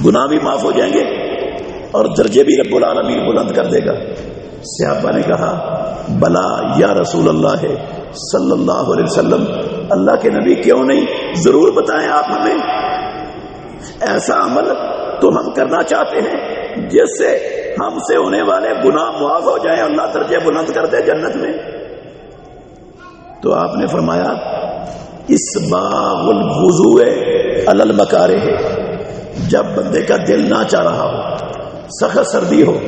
گناہ بھی معاف ہو جائیں گے اور درجے بھی رب العالمین بلند کر دے گا۔ صحابہ نے کہا بلا یا رسول اللہ صلی اللہ علیہ وسلم، اللہ کے نبی کیوں نہیں، ضرور بتائیں آپ ہمیں ایسا عمل تو ہم کرنا چاہتے ہیں جس سے ہم سے ہونے والے گناہ معاف ہو جائیں، اللہ درجے بلند کر دے جنت میں۔ تو آپ نے فرمایا اسباغ الوضوء علی المکارہ، جب بندے کا دل نہ چاہ رہا ہو، سخت سردی ہو،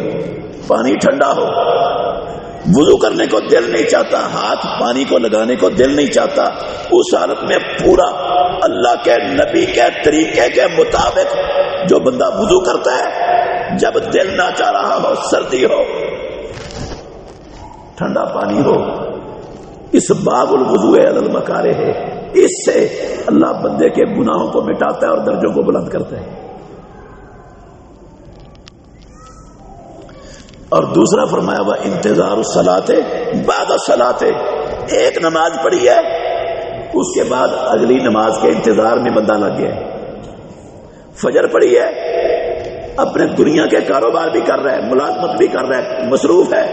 پانی ٹھنڈا ہو، وضو کرنے کو دل نہیں چاہتا، ہاتھ پانی کو لگانے کو دل نہیں چاہتا، اس حالت میں پورا اللہ کے نبی کے طریقے کے مطابق جو بندہ وضو کرتا ہے، جب دل نہ چاہ رہا ہو، سردی ہو، ٹھنڈا پانی ہو، اس باب الوضوء علی المکارہ ہے، اس سے اللہ بندے کے گناہوں کو مٹاتا ہے اور درجوں کو بلند کرتا ہے۔ اور دوسرا فرمایا وہ انتظار الصلاۃ بعد الصلاۃ، ایک نماز پڑھی ہے اس کے بعد اگلی نماز کے انتظار میں بندہ لگ گیا ہے، فجر پڑھی ہے، اپنے دنیا کے کاروبار بھی کر رہا ہے، ملازمت بھی کر رہا ہے، مصروف ہے،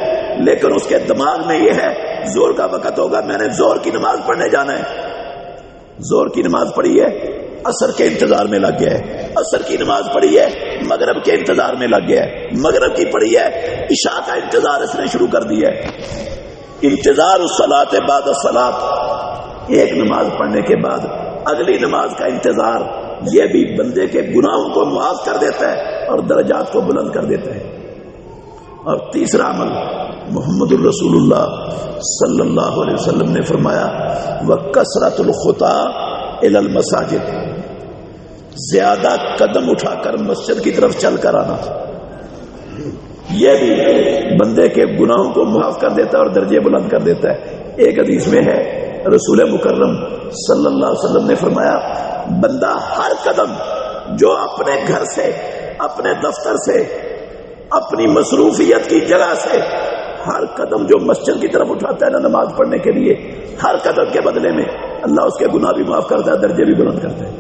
لیکن اس کے دماغ میں یہ ہے زور کا وقت ہوگا، میں نے زور کی نماز پڑھنے جانا ہے، زور کی نماز پڑھی ہے، عصر کے انتظار میں لگ گیا ہے، عصر کی نماز پڑھی ہے، مغرب کے انتظار میں لگ گیا ہے، مغرب کی پڑھی ہے، عشاء کا انتظار اس نے شروع کر دیا ہے۔ انتظار الصلاۃ بعد الصلاۃ، ایک نماز پڑھنے کے بعد اگلی نماز کا انتظار، یہ بھی بندے کے گناہوں کو معاف کر دیتا ہے اور درجات کو بلند کر دیتا ہے۔ اور تیسرا عمل محمد الرسول اللہ صلی اللہ علیہ وسلم نے فرمایا وَكَثْرَةُ الْخُطَىٰ إِلَى الْمَسَاجِدِ، زیادہ قدم اٹھا کر مسجد کی طرف چل کر آنا، یہ بھی بندے کے گناہوں کو معاف کر دیتا ہے اور درجے بلند کر دیتا ہے۔ ایک حدیث میں ہے رسول مکرم صلی اللہ علیہ وسلم نے فرمایا بندہ ہر قدم جو اپنے گھر سے، اپنے دفتر سے، اپنی مصروفیت کی جگہ سے ہر قدم جو مسجد کی طرف اٹھاتا ہے نا نماز پڑھنے کے لیے، ہر قدم کے بدلے میں اللہ اس کے گناہ بھی معاف کرتا ہے، درجے بھی بلند کرتا ہے۔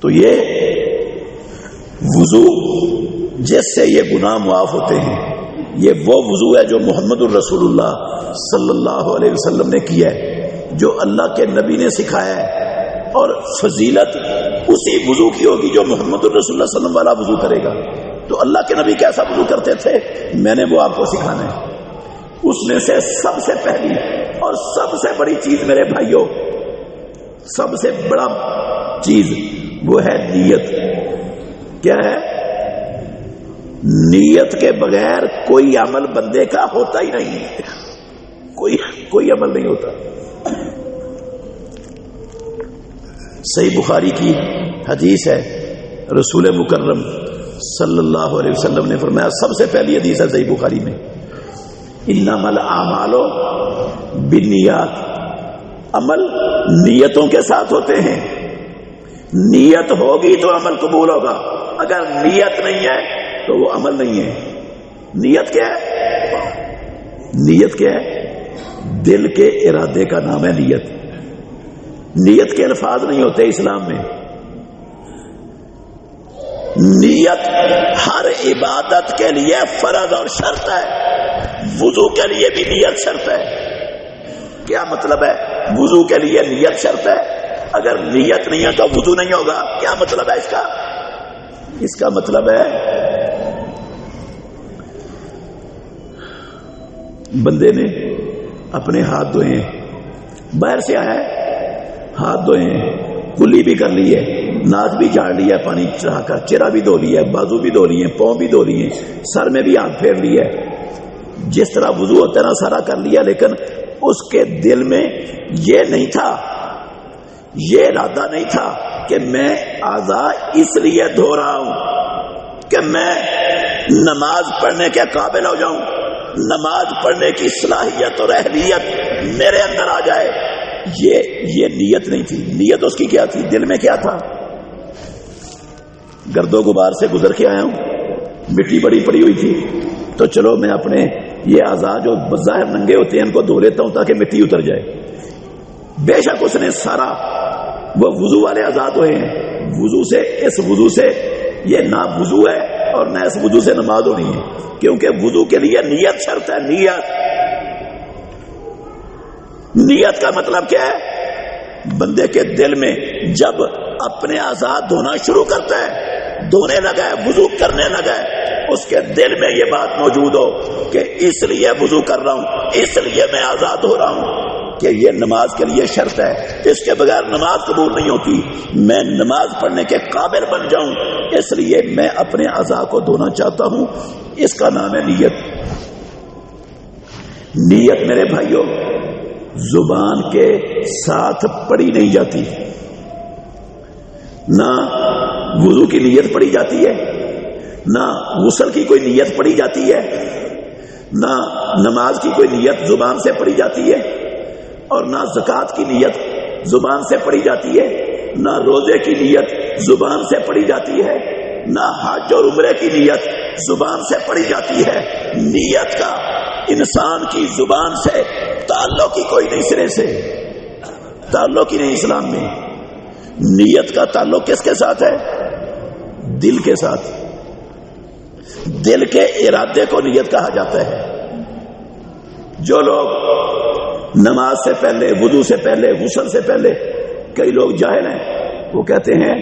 تو یہ وضو جس سے یہ گناہ معاف ہوتے ہیں، یہ وہ وضو ہے جو محمد الرسول اللہ صلی اللہ علیہ وسلم نے کیا ہے، جو اللہ کے نبی نے سکھایا ہے، اور فضیلت اسی وضو کی ہوگی جو محمد الرسول اللہ صلی اللہ علیہ وسلم والا وضو کرے گا۔ تو اللہ کے نبی کیسا وضو کرتے تھے میں نے وہ آپ کو سکھانا ہے۔ اس میں سے سب سے پہلی اور سب سے بڑی چیز میرے بھائیوں، سب سے بڑا چیز وہ ہے نیت۔ کیا ہے؟ نیت کے بغیر کوئی عمل بندے کا ہوتا ہی نہیں، کوئی عمل نہیں ہوتا۔ صحیح بخاری کی حدیث ہے، رسول مکرم صلی اللہ علیہ وسلم نے فرمایا، سب سے پہلی حدیث ہے صحیح بخاری میں، انما الاعمال بالنیات، عمل نیتوں کے ساتھ ہوتے ہیں۔ نیت ہوگی تو عمل قبول ہوگا، اگر نیت نہیں ہے تو وہ عمل نہیں ہے۔ نیت کیا ہے؟ نیت کیا ہے؟ دل کے ارادے کا نام ہے نیت۔ نیت کے الفاظ نہیں ہوتے اسلام میں۔ نیت ہر عبادت کے لیے فرض اور شرط ہے۔ وضو کے لیے بھی نیت شرط ہے۔ کیا مطلب ہے؟ وضو کے لیے نیت شرط ہے، اگر نیت نہیں ہے تو وضو نہیں ہوگا۔ کیا مطلب ہے اس کا؟ اس کا مطلب ہے بندے نے اپنے ہاتھ دھوئے، باہر سے آیا ہے، ہاتھ دھوئے، کلی بھی کر لی ہے، ناک بھی جھاڑ لیا پانی چڑھا کر، چہرہ بھی دھو لیا، بازو بھی دھو لیے، پاؤں بھی دھو لیے، سر میں بھی ہاتھ پھیر لیا، جس طرح وضو ہوتا ہے نا سارا کر لیا، لیکن اس کے دل میں یہ نہیں تھا، یہ ارادہ نہیں تھا کہ میں اعضاء اس لیے دھو رہا ہوں کہ میں نماز پڑھنے کے قابل ہو جاؤں، نماز پڑھنے کی صلاحیت اور اہلیت میرے اندر آ جائے۔ یہ نیت نہیں تھی۔ نیت اس کی کیا تھی؟ دل میں کیا تھا؟ گرد و غبار سے گزر کے آیا ہوں، مٹی بڑی پڑی ہوئی تھی، تو چلو میں اپنے یہ اعضاء جو بظاہر ننگے ہوتے ہیں ان کو دھو لیتا ہوں تاکہ مٹی اتر جائے۔ بے شک اس نے سارا وہ وضو والے اعضاء ہوئے ہیں، وضو سے، اس وضو سے یہ نہ وضو ہے اور نہ اس وضو سے نماز ہونی ہے، کیونکہ وضو کے لیے نیت شرط ہے۔ نیت کا مطلب کیا ہے؟ بندے کے دل میں جب اپنے اعضاء دھونا شروع کرتا ہے، دھونے لگا ہے، وضو کرنے لگا ہے، اس کے دل میں یہ بات موجود ہو کہ اس لیے وضو کر رہا ہوں، اس لیے میں اعضاء دھو رہا ہوں، کہ یہ نماز کے لیے شرط ہے، اس کے بغیر نماز قبول نہیں ہوتی، میں نماز پڑھنے کے قابل بن جاؤں اس لیے میں اپنے اعضاء کو دھونا چاہتا ہوں، اس کا نام ہے نیت۔ نیت میرے بھائیوں زبان کے ساتھ پڑھی نہیں جاتی، نہ وضو کی نیت پڑھی جاتی ہے، نہ غسل کی کوئی نیت پڑھی جاتی ہے، نہ نماز کی کوئی نیت زبان سے پڑھی جاتی ہے، اور نہ زکوٰۃ کی نیت زبان سے پڑھی جاتی ہے، نہ روزے کی نیت زبان سے پڑھی جاتی ہے، نہ حج اور عمرے کی نیت زبان سے پڑھی جاتی ہے۔ نیت کا انسان کی زبان سے تعلق ہی کوئی نہیں، سرے سے تعلق ہی نہیں اسلام میں۔ نیت کا تعلق کس کے ساتھ ہے؟ دل کے ساتھ۔ دل کے ارادے کو نیت کہا جاتا ہے۔ جو لوگ نماز سے پہلے، وضو سے پہلے، غسل سے پہلے، کئی لوگ جاہل ہیں، وہ کہتے ہیں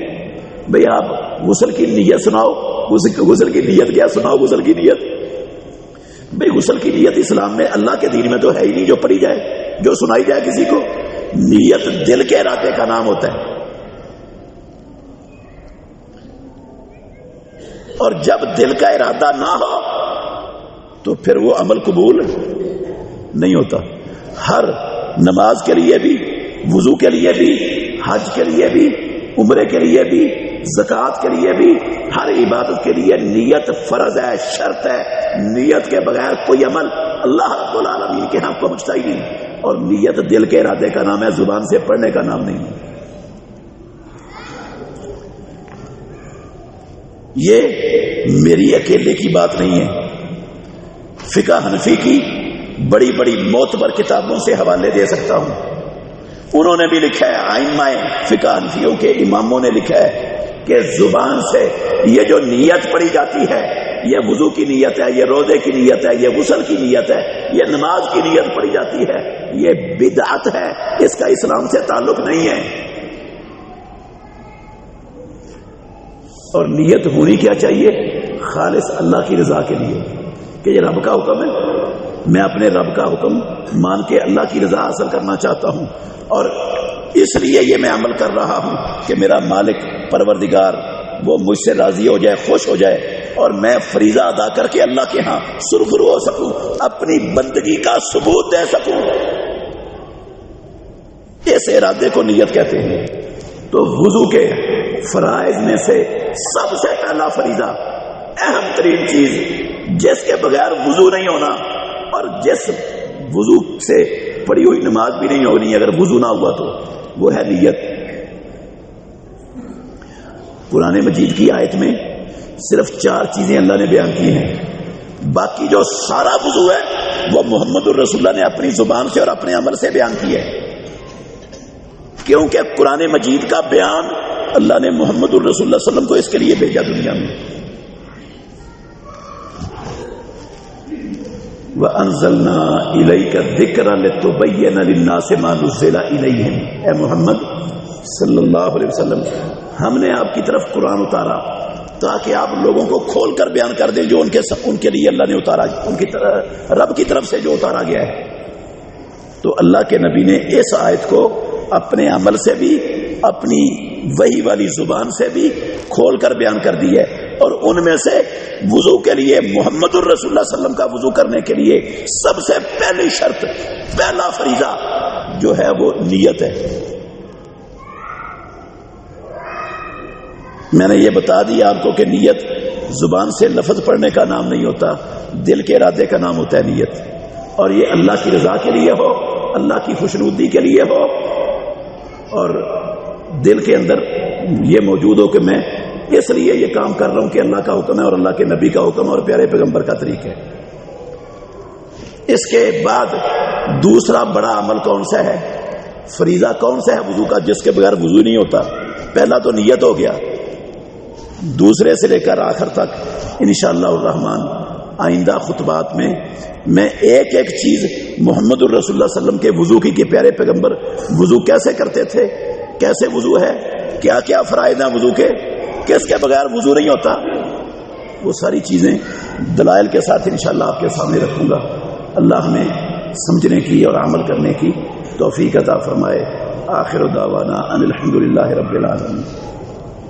بھئی آپ غسل کی نیت سناؤ، غسل کی نیت کیا سناؤ، غسل کی نیت؟ بھئی غسل کی نیت اسلام میں اللہ کے دین میں تو ہے ہی نہیں جو پڑھی جائے، جو سنائی جائے کسی کو۔ نیت دل کے ارادے کا نام ہوتا ہے، اور جب دل کا ارادہ نہ ہو تو پھر وہ عمل قبول نہیں ہوتا۔ ہر نماز کے لیے بھی، وضو کے لیے بھی، حج کے لیے بھی، عمرے کے لیے بھی، زکوٰۃ کے لیے بھی، ہر عبادت کے لیے نیت فرض ہے، شرط ہے. نیت کے بغیر کوئی عمل اللہ رب العالمین کے ہاں پہنچتا ہی نہیں. اور نیت دل کے ارادے کا نام ہے، زبان سے پڑھنے کا نام نہیں. یہ میری اکیلے کی بات نہیں ہے. فقہ حنفی کی بڑی بڑی معتبر کتابوں سے حوالے دے سکتا ہوں. انہوں نے بھی لکھا ہے، ائمہ فقہ حنفیوں کے اماموں نے لکھا ہے کہ زبان سے یہ جو نیت پڑھی جاتی ہے، یہ وضو کی نیت ہے، یہ روزے کی نیت ہے، یہ غسل کی نیت ہے، یہ نماز کی نیت پڑھی جاتی ہے، یہ بدعت ہے، اس کا اسلام سے تعلق نہیں ہے. اور نیت ہونی کیا چاہیے؟ خالص اللہ کی رضا کے لیے، کہ یہ رب کا حکم ہے، میں اپنے رب کا حکم مان کے اللہ کی رضا حاصل کرنا چاہتا ہوں، اور اس لیے یہ میں عمل کر رہا ہوں کہ میرا مالک پروردگار وہ مجھ سے راضی ہو جائے، خوش ہو جائے، اور میں فریضہ ادا کر کے اللہ کے ہاں سرخرو ہو سکوں، اپنی بندگی کا ثبوت دے سکوں. اس ارادے کو نیت کہتے ہیں. تو وضو کے فرائض میں سے سب سے پہلا فریضہ، اہم ترین چیز جس کے بغیر وضو نہیں ہونا، اور جس وضو سے پڑھی ہوئی نماز بھی نہیں ہونی اگر وضو نہ ہوا تو، وہ ہے نیت. قرآن مجید کی آیت میں صرف 4 چیزیں اللہ نے بیان کی ہیں، باقی جو سارا وضو ہے وہ محمد الرسول اللہ نے اپنی زبان سے اور اپنے عمل سے بیان کی ہے. کیونکہ قرآن مجید کا بیان اللہ نے محمد الرسول اللہ صلی اللہ علیہ وسلم کو اس کے لیے بھیجا دنیا میں. وَأَنزَلْنَا إِلَيْكَ الذِّكْرَ لِتُبَيِّنَ لِلنَّاسِ مَا نُزِّلَ إِلَيْهِمْ. اے محمد صلی اللہ علیہ وسلم، ہم نے آپ کی طرف قرآن اتارا تاکہ آپ لوگوں کو کھول کر بیان کر دیں جو ان کے لیے اللہ نے اتارا، ان کی رب کی طرف سے جو اتارا گیا ہے. تو اللہ کے نبی نے اس آیت کو اپنے عمل سے بھی، اپنی وحی والی زبان سے بھی کھول کر بیان کر دی ہے. اور ان میں سے وضو کے لیے، محمد الرسول اللہ صلی اللہ علیہ وسلم کا وضو کرنے کے لیے سب سے پہلی شرط، پہلا فریضہ جو ہے وہ نیت ہے. میں نے یہ بتا دیا آپ کو کہ نیت زبان سے لفظ پڑھنے کا نام نہیں ہوتا، دل کے ارادے کا نام ہوتا ہے نیت. اور یہ اللہ کی رضا کے لیے ہو، اللہ کی خوشنودی کے لیے ہو، اور دل کے اندر یہ موجود ہو کہ میں اس لیے یہ کام کر رہا ہوں کہ اللہ کا حکم ہے اور اللہ کے نبی کا حکم اور پیارے پیغمبر کا طریقہ ہے. اس کے بعد دوسرا بڑا عمل کون سا ہے، فریضہ کون سا ہے وضو کا، جس کے بغیر وضو نہیں ہوتا؟ پہلا تو نیت ہو گیا. دوسرے سے لے کر آخر تک انشاءاللہ الرحمن آئندہ خطبات میں ایک ایک چیز محمد الرسول اللہ صلی اللہ علیہ وسلم کے وضو کی، کہ پیارے پیغمبر وضو کیسے کرتے تھے، کیسے وضو ہے، کیا کیا فرائض ہیں وضو کے، کس کے بغیر وضو نہیں ہوتا، وہ ساری چیزیں دلائل کے ساتھ انشاءاللہ آپ کے سامنے رکھوں گا. اللہ ہمیں سمجھنے کی اور عمل کرنے کی توفیق عطا فرمائے. آخر دعوانا ان الحمدللہ رب العالمین.